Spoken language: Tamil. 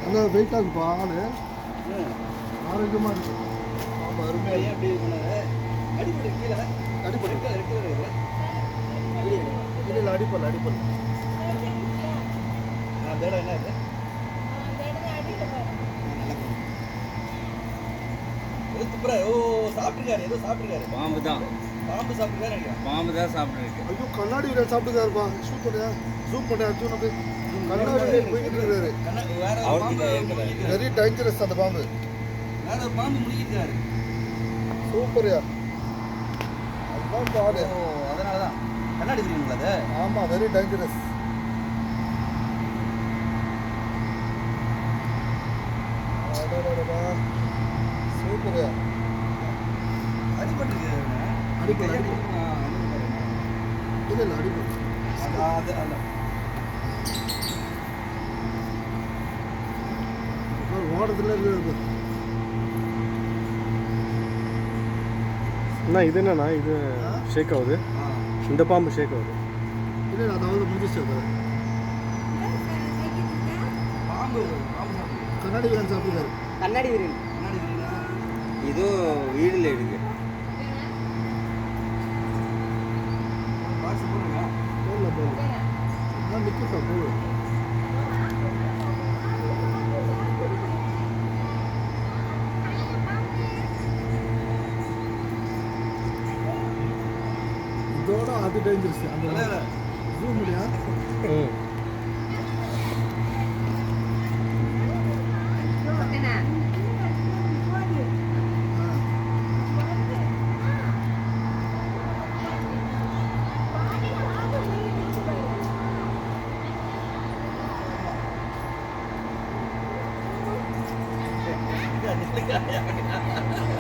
நல்லா வெயிட்டாக இருக்குப்பா ஆள் ஆரோக்கியமாக இருக்கு. ஆமாம் அருமையாக அப்படி அடிப்படை கீழே அடிப்படை இல்லை இல்லை அடிப்படை அடிப்படை அந்த இடம் என்ன இது ஓ சாப்பிட்டுருக்காரு ஏதோ சாப்பிட்டுருக்காரு பாம்பு தான் பாம்பு தான் சாப்பிட்டுருக்கு. ஐயோ கண்ணாடி வீரர் சாப்பிட்டுருக்காருப்பா. ஷூட் பண்ணியா ஜூம் பண்ணி அடிச்சு நம்ம கண்ணாடி வீரர் போய்கிட்டு இருக்காரு. வெரி டேஞ்சரஸ் அந்த பாம்பு. வேற ஒரு பாம்பு முடிக்கிறாரு. சூப்பர்யா. அதுதான் பாடு. அதனால தான் கண்ணாடி தெரியுங்களா அது? ஆமாம் வெரி டேஞ்சரஸ். சூப்பர்யா. அடிபட்டு அடிப்படை இல்லை இல்லை அடிப்படை ஓடத்துல இருக்கு. அண்ணா இது என்னண்ணா இது ஷேக் ஆகுது, இந்த பாம்பு ஷேக் ஆகுது. இல்லை அதாவது முடிஞ்சிச்சு. பாம்பு கண்ணாடி வீரன் சாப்பிட்டுருக்காரு. கண்ணாடி வீரன் இது வீடுல இருக்கு. போடல போடல நிற்கப்பா போடு. இதோட அது டேஞ்சரஸ். அந்த ஜூம் முடியா Yeah.